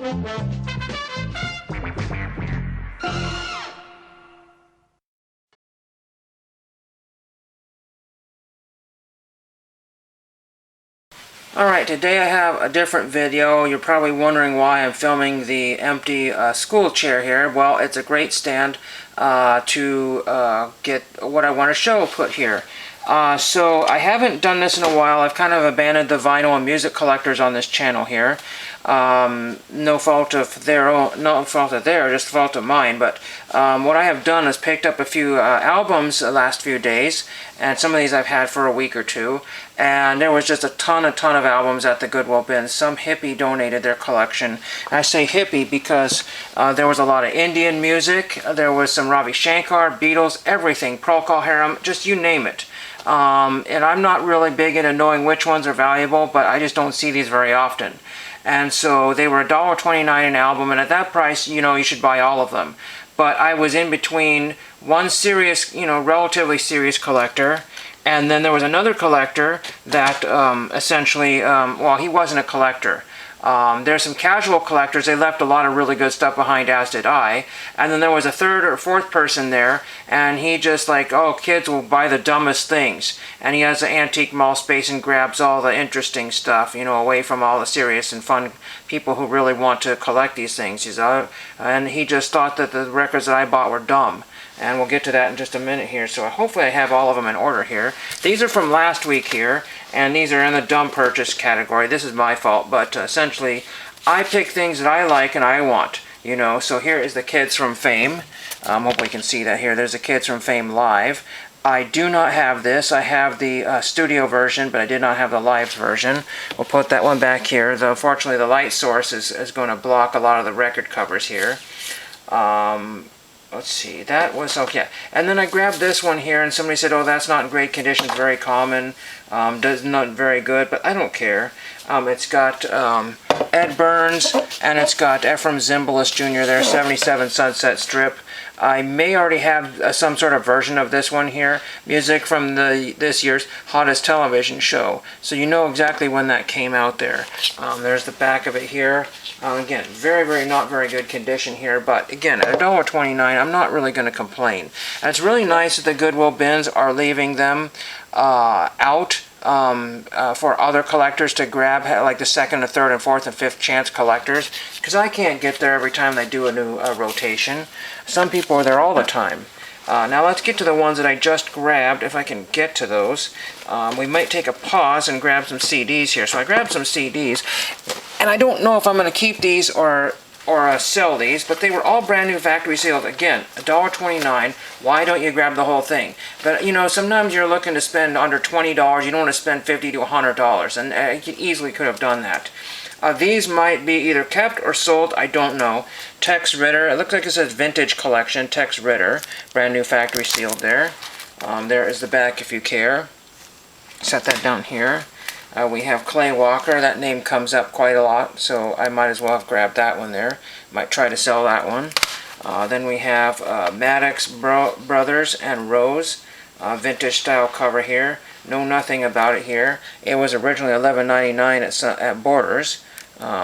Alright, today I have a different video. You're probably wondering why I'm filming the empty school chair here. Well, it's a great stand to get what I want to show put here. So I haven't done this in a while. I've kind of abandoned the vinyl and music collectors on this channel here. No fault of their own, no fault of theirs, just fault of mine. But what I have done is picked up a few albums the last few days, and some of these I've had for a week or two. And there was just a ton of albums at the Goodwill bin. Some hippie donated their collection. And I say hippie because there was a lot of Indian music. There was some Ravi Shankar, Beatles, everything, Procol Harum, just you name it. And I'm not really big into knowing which ones are valuable, but I just don't see these very often. And so they were $1.29 an album, and at that price, you know, you should buy all of them. But I was in between one serious, you know, relatively serious collector, and then there was another collector that essentially, well, he wasn't a collector. There's some casual collectors. They left a lot of really good stuff behind, as did I. And then there was a third or fourth person there, and he just like, oh, kids will buy the dumbest things. And he has an antique mall space and grabs all the interesting stuff, you know, away from all the serious and fun people who really want to collect these things. And he just thought that the records that I bought were dumb. And we'll get to that in just a minute here. So hopefully I have all of them in order here. These are from last week here, and these are in the dumb purchase category. This is my fault, but essentially I pick things that I like and I want. You know, so here is the Kids from Fame. Hopefully you can see that here. There's the Kids from Fame live. I do not have this. I have the studio version, but I did not have the live version. We'll put that one back here. Though, unfortunately, the light source is going to block a lot of the record covers here. Let's see, that was, okay. And then I grabbed this one here, and somebody said, oh, that's not in great condition, it's very common, not very good, but I don't care. It's got Ed Burns, and it's got Ephraim Zimbalist Jr. there, 77 Sunset Strip. I may already have some sort of version of this one here, music from this year's Hottest Television Show. So you know exactly when that came out there. There's the back of it here. Again, very, not very good condition here, but again, at $1.29, I'm not really going to complain. And it's really nice that the Goodwill bins are leaving them out for other collectors to grab, like the second, and third, and fourth, and fifth chance collectors, because I can't get there every time they do a new rotation. Some people are there all the time. Now let's get to the ones that I just grabbed, if I can get to those. We might take a pause and grab some CDs here. So I grabbed some CDs, and I don't know if I'm going to keep these or sell these, but they were all brand new factory sealed. Again, $1.29. Why don't you grab the whole thing? But you know, sometimes you're looking to spend under $20. You don't want to spend $50 to $100, and you easily could have done that. These might be either kept or sold, I don't know. Tex Ritter, it looks like it says Vintage Collection, Tex Ritter, brand new factory sealed there. There is the back if you care. Set that down here. We have Clay Walker, that name comes up quite a lot, so I might as well have grabbed that one there. Might try to sell that one. Then we have Maddox Brothers and Rose, vintage style cover here. Know nothing about it here. It was originally $11.99 at Borders.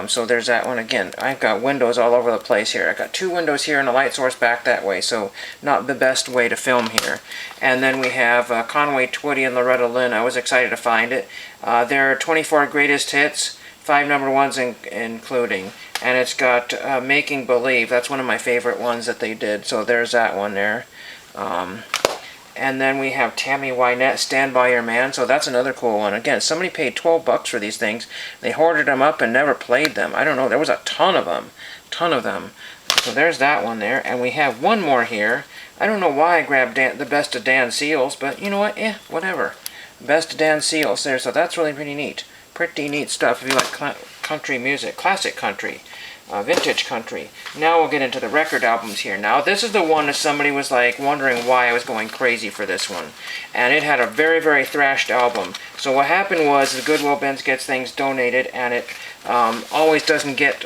So there's that one again. I've got windows all over the place here. I've got two windows here and a light source back that way, so not the best way to film here. And then we have Conway Twitty and Loretta Lynn. I was excited to find it. There are 24 greatest hits, 5 number ones including. And it's got Making Believe. That's one of my favorite ones that they did, so there's that one there. And then we have Tammy Wynette, Stand By Your Man. So that's another cool one. Again, somebody paid $12 for these things. They hoarded them up and never played them. I don't know. There was a ton of them. So there's that one there. And we have one more here. I don't know why I grabbed the Best of Dan Seals, but you know what? Whatever. Best of Dan Seals there. So that's really pretty neat. Pretty neat stuff if you like country music. Classic country. Vintage country. Now we'll get into the record albums here. Now this is the one that somebody was like wondering why I was going crazy for this one, and it had a very thrashed album. So what happened was the Goodwill bins gets things donated, and it always doesn't get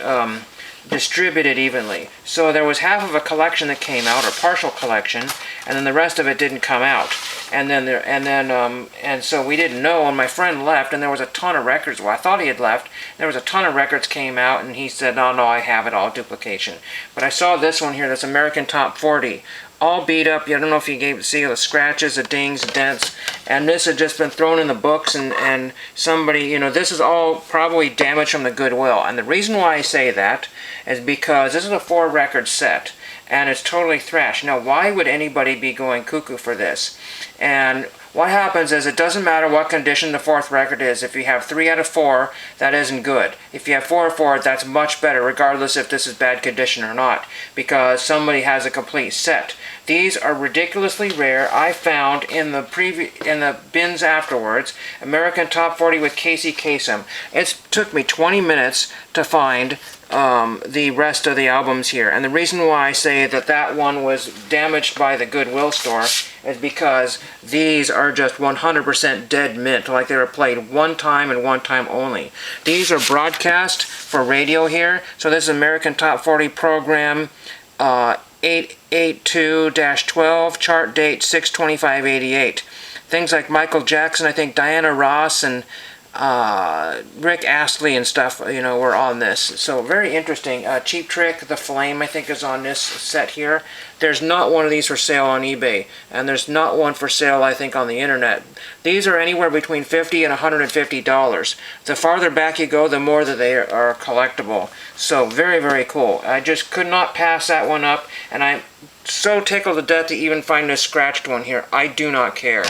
distributed evenly. So there was half of a collection that came out, or partial collection, and then the rest of it didn't come out. and so we didn't know, and my friend left, and there was a ton of records. Well, I thought he had left. There was a ton of records came out, and he said, "Oh no, I have it all, duplication." But I saw this one here, that's American Top 40. All beat up. I don't know if you gave see the scratches, the dings, the dents, and this had just been thrown in the books, and somebody, you know, this is all probably damage from the Goodwill. And the reason why I say that is because this is a 4-record set, and it's totally thrashed. Now, why would anybody be going cuckoo for this? And what happens is it doesn't matter what condition the 4th record is. If you have 3 out of 4, that isn't good. If you have 4 out of 4, that's much better, regardless if this is bad condition or not, because somebody has a complete set. These are ridiculously rare. I found in the bins afterwards, American Top 40 with Casey Kasem. It took me 20 minutes to find the rest of the albums here. And the reason why I say that that one was damaged by the Goodwill store is because these are just 100% dead mint, like they were played one time and one time only. These are broadcast for radio here. So this is American Top 40 program 882-12, chart date 6/25/88. Things like Michael Jackson, I think Diana Ross, and Rick Astley and stuff, you know, were on this. So very interesting. Cheap Trick, The Flame, I think, is on this set here. There's not one of these for sale on eBay, and there's not one for sale, I think, on the internet. These are anywhere between $50 and $150. The farther back you go, the more that they are collectible. So very, very cool. I just could not pass that one up, and I'm so tickled to death to even find this scratched one here. I do not care.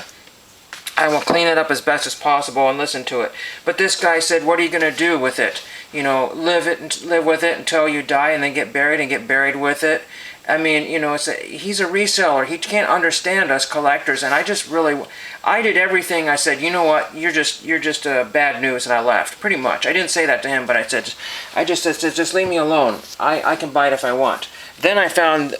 I will clean it up as best as possible and listen to it. But this guy said, what are you going to do with it? You know, live with it until you die and then get buried with it. I mean, you know, he's a reseller. He can't understand us collectors. And I did everything. I said, you know what, you're just bad news, and I left. Pretty much. I didn't say that to him, but I said, just leave me alone. I can buy it if I want. Then I found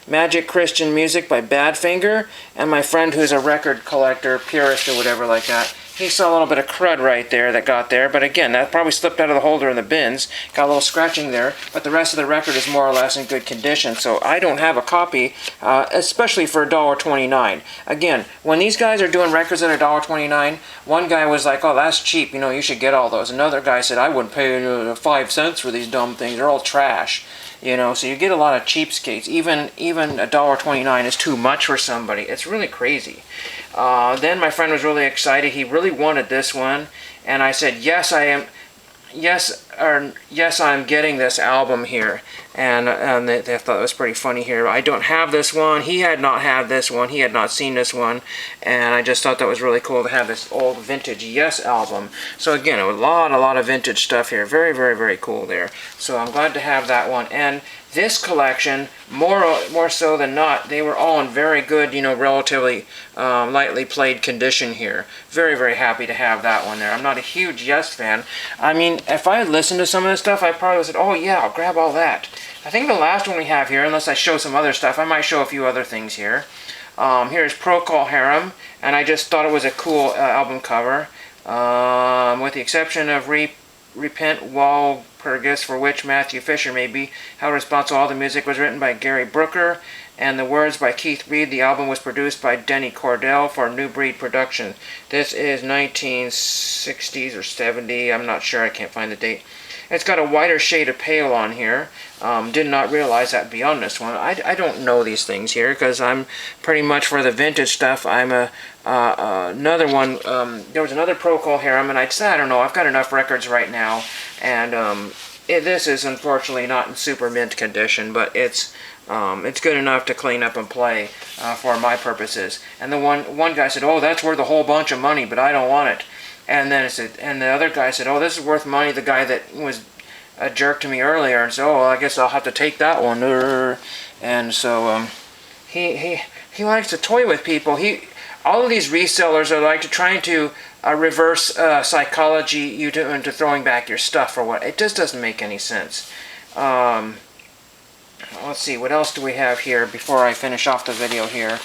Magic Christian Music by Badfinger, and my friend who's a record collector, purist or whatever like that, he saw a little bit of crud right there that got there, but again, that probably slipped out of the holder in the bins, got a little scratching there, but the rest of the record is more or less in good condition, so I don't have a copy, especially for $1.29. Again, when these guys are doing records at $1.29, one guy was like, oh, that's cheap, you know, you should get all those. Another guy said, I wouldn't pay 5 cents for these dumb things, they're all trash. You know, so you get a lot of cheapskates. Even $1.29 is too much for somebody. It's really crazy. Then my friend was really excited. He really wanted this one, and I said, yes, I am. Yes, I'm getting this album here, and they thought it was pretty funny here. I don't have this one. He had not had this one. He had not seen this one, and I just thought that was really cool to have this old vintage Yes album. So again, a lot of vintage stuff here. Very, very, very cool there. So I'm glad to have that one. And this collection, more so than not, they were all in very good, you know, relatively lightly played condition here. Very, very happy to have that one there. I'm not a huge Yes fan. I mean, if I had listened to some of this stuff, I probably would have said, oh yeah, I'll grab all that. I think the last one we have here, unless I show some other stuff, I might show a few other things here. Here's Procol Harum, and I just thought it was a cool album cover. With the exception of Repent Walpurgis, for which Matthew Fisher may be held responsible. All the music was written by Gary Brooker, and the words by Keith Reed. The album was produced by Denny Cordell for New Breed Production. This is 1960s or 70, I'm not sure, I can't find the date. It's got a whiter shade of pale on here. Did not realize that'd be on this one. I don't know these things here because I'm pretty much for the vintage stuff. I'm another one. There was another Procol Harum, and I don't know. I've got enough records right now, and this is unfortunately not in super mint condition, but it's good enough to clean up and play for my purposes. And the one guy said, "Oh, that's worth a whole bunch of money, but I don't want it." And then and the other guy said, "Oh, this is worth money." The guy that was a jerk to me earlier, and so, oh, well, I guess I'll have to take that one. And so he likes to toy with people. All of these resellers are like trying to reverse psychology you into throwing back your stuff or what. It just doesn't make any sense. Let's see, what else do we have here before I finish off the video here?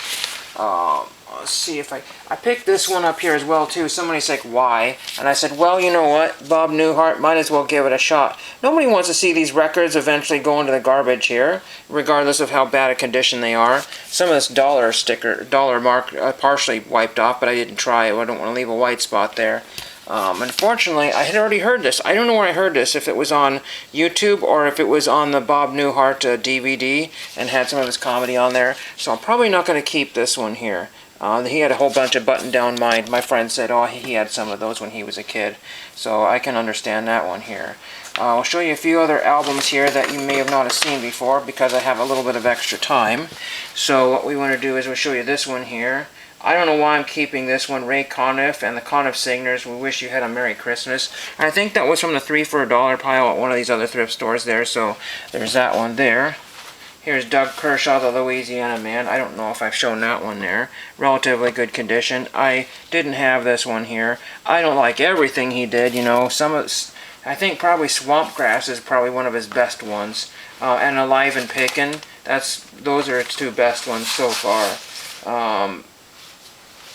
let's see if I picked this one up here as well too. Somebody's like, why? And I said, well, you know what, Bob Newhart, might as well give it a shot. Nobody wants to see these records eventually go into the garbage here, regardless of how bad a condition they are. Some of this dollar mark partially wiped off, but I didn't try it. I don't want to leave a white spot there. Unfortunately, I had already heard this. I don't know where I heard this, if it was on YouTube or if it was on the Bob Newhart DVD and had some of his comedy on there. So I'm probably not going to keep this one here. He had a whole bunch of button-down my friend said, oh, he had some of those when he was a kid. So I can understand that one here. I'll show you a few other albums here that you may have not have seen before because I have a little bit of extra time. So what we want to do is we'll show you this one here. I don't know why I'm keeping this one, Ray Conniff and the Conniff Singers, We Wish You Had a Merry Christmas. I think that was from the 3 for $1 pile at one of these other thrift stores there, so there's that one there. Here's Doug Kershaw, the Louisiana Man. I don't know if I've shown that one there. Relatively good condition. I didn't have this one here. I don't like everything he did, you know. I think probably Swampgrass is probably one of his best ones. And Alive and Pickin'. Those are its two best ones so far.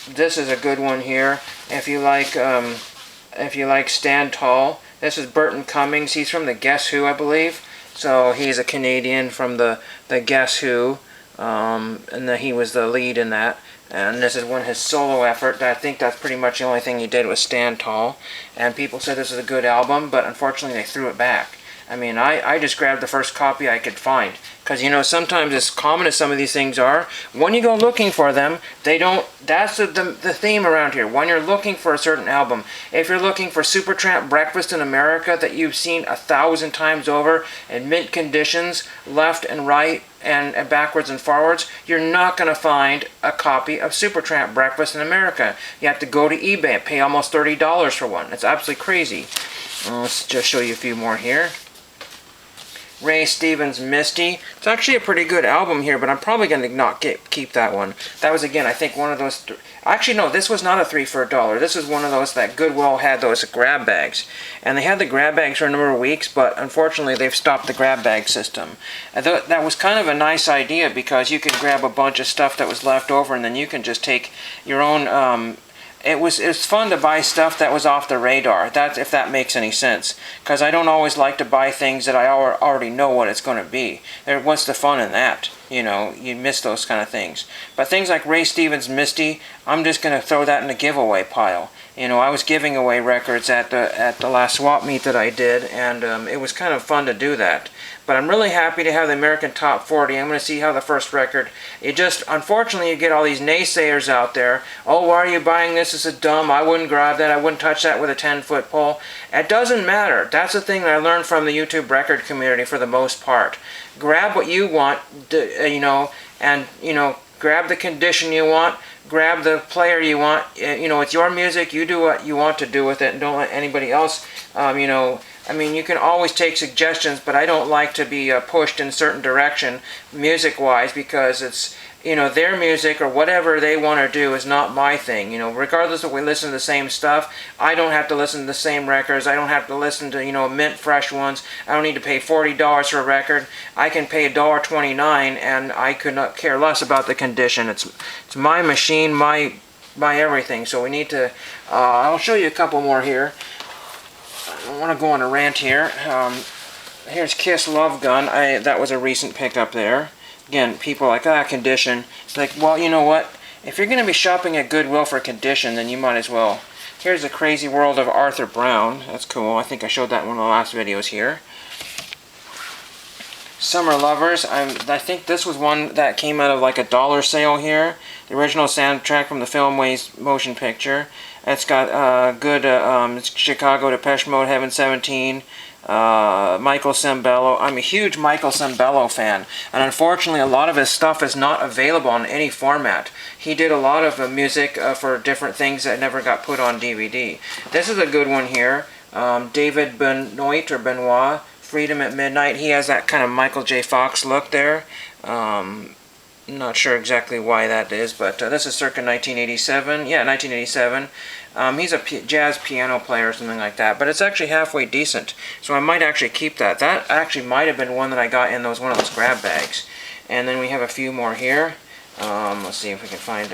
This is a good one here. If you like Stand Tall, this is Burton Cummings. He's from the Guess Who, I believe. So he's a Canadian from the Guess Who, and he was the lead in that. And this is his solo effort. I think that's pretty much the only thing he did was Stand Tall. And people said this is a good album, but unfortunately they threw it back. I mean, I just grabbed the first copy I could find. Because, you know, sometimes as common as some of these things are, when you go looking for them, they don't... That's the theme around here. When you're looking for a certain album, if you're looking for Supertramp Breakfast in America that you've seen 1,000 times over in mint conditions, left and right and backwards and forwards, you're not going to find a copy of Supertramp Breakfast in America. You have to go to eBay and pay almost $30 for one. It's absolutely crazy. Let's just show you a few more here. Ray Stevens' Misty. It's actually a pretty good album here, but I'm probably going to not keep that one. That was, again, I think one of those... Actually, no, this was not a 3 for $1. This is one of those that Goodwill had those grab bags. And they had the grab bags for a number of weeks, but unfortunately they've stopped the grab bag system. That was kind of a nice idea because you could grab a bunch of stuff that was left over and then you can just take your own... It was fun to buy stuff that was off the radar, if that makes any sense. Because I don't always like to buy things that I already know what it's going to be. What's the fun in that? You know, you miss those kind of things. But things like Ray Stevens' Misty, I'm just going to throw that in the giveaway pile. You know, I was giving away records at the last swap meet that I did, and it was kind of fun to do that. But I'm really happy to have the American Top 40. I'm going to see how the first record... Unfortunately, you get all these naysayers out there. Oh, why are you buying this? This is dumb. I wouldn't grab that. I wouldn't touch that with a 10-foot pole. It doesn't matter. That's the thing that I learned from the YouTube record community for the most part. Grab what you want, you know, and, you know, grab the condition you want. Grab the player you want. You know, it's your music. You do what you want to do with it, and don't let anybody else, you know... I mean, you can always take suggestions, but I don't like to be pushed in a certain direction, music-wise, because it's, you know, their music or whatever they want to do is not my thing. You know, regardless if we listen to the same stuff, I don't have to listen to the same records. I don't have to listen to, you know, mint fresh ones. I don't need to pay $40 for a record. I can pay $1.29, and I could not care less about the condition. It's my machine, my everything. So we need to. I'll show you a couple more here. I don't want to go on a rant here. Here's Kiss Love Gun. That was a recent pickup there. Again, people are like, condition. It's like, well, you know what? If you're going to be shopping at Goodwill for condition, then you might as well. Here's The Crazy World of Arthur Brown. That's cool. I think I showed that in one of the last videos here. Summer Lovers. I think this was one that came out of like a dollar sale here. The original soundtrack from the Filmways motion picture. It's got good it's Chicago, Depeche Mode, Heaven 17, Michael Sembello. I'm a huge Michael Sembello fan, and unfortunately a lot of his stuff is not available in any format. He did a lot of music for different things that never got put on DVD. This is a good one here. David Benoit, Freedom at Midnight. He has that kind of Michael J. Fox look there. Not sure exactly why that is, but this is circa 1987. Yeah, 1987. He's a jazz piano player or something like that, but it's actually halfway decent. So I might actually keep that. That actually might have been one that I got in one of those grab bags. And then we have a few more here. Let's see if we can find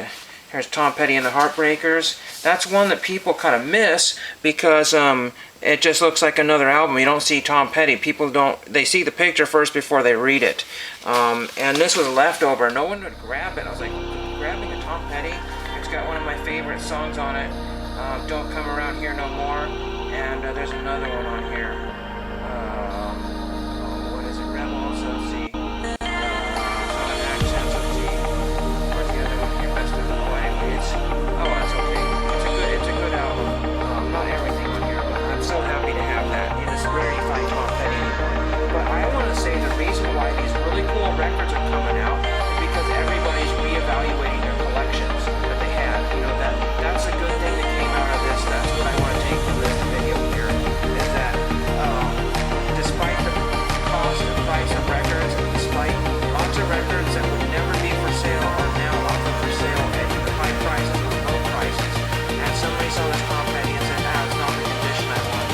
Here's Tom Petty and the Heartbreakers. That's one that people kind of miss because it just looks like another album. You don't see Tom Petty. People don't, they see the picture first before they read it. And this was leftover. No one would grab it. I was like, grabbing a Tom Petty? It's got one of my favorite songs on it. Don't Come Around Here No More. And there's another one on here. What is it? Rebels. Let's see. Southern Accents. Let's see. Where's the other one here? Best of the Anyway, it's okay. It's a good album. Not everything on here, but I'm so happy to have that. It's rare you find Tom Petty anymore. But I want to say the reason why these really cool records are coming out is because everybody's reevaluating their collections that they had. You know, that's a good thing that came out of this. That's what I want to take from this video here, is that despite the cost and price of records, and despite lots of records that would never be for sale are now offered for sale at even high prices or low prices. And somebody saw this Tom Petty and said, it's not the condition I want.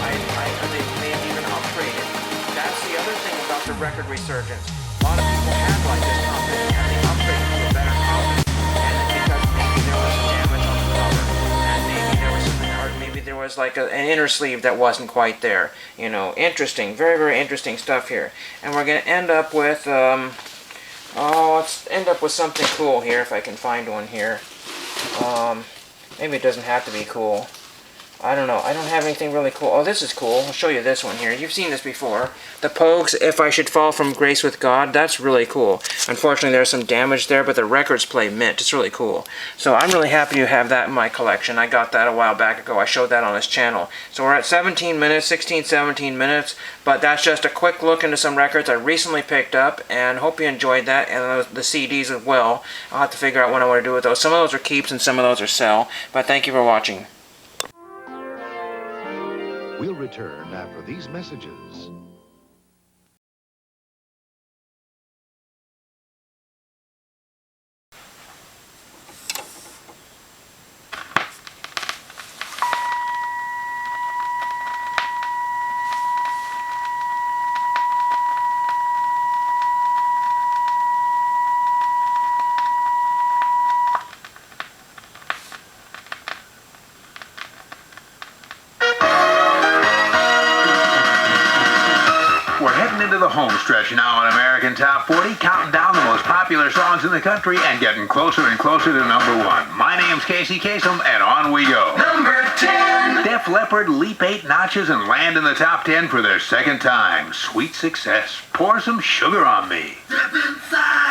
They may have even upgraded. That's the other thing about the record resurgence. A lot of people had like this Tom Petty and they upgraded to a better copy. And because maybe there was damage on the cover. And maybe there was something, or maybe there was like an inner sleeve that wasn't quite there. You know, interesting. Very, very interesting stuff here. And we're going to end up with, let's end up with something cool here if I can find one here. Maybe it doesn't have to be cool. I don't know. I don't have anything really cool. Oh, this is cool. I'll show you this one here. You've seen this before. The Pogues, If I Should Fall From Grace With God. That's really cool. Unfortunately, there's some damage there, but the records play mint. It's really cool. So I'm really happy to have that in my collection. I got that a while back ago. I showed that on this channel. So we're at 17 minutes, 16, 17 minutes. But that's just a quick look into some records I recently picked up. And hope you enjoyed that. And the CDs as well. I'll have to figure out what I want to do with those. Some of those are keeps and some of those are sell. But thank you for watching. We'll return after these messages. Into the home stretch now on American Top 40, counting down the most popular songs in the country and getting closer and closer to number one. My name's Casey Kasem, and on we go. Number 10! Def Leppard leap 8 notches and land in the top 10 for their second time. Sweet Success. Pour Some Sugar on Me. Step inside.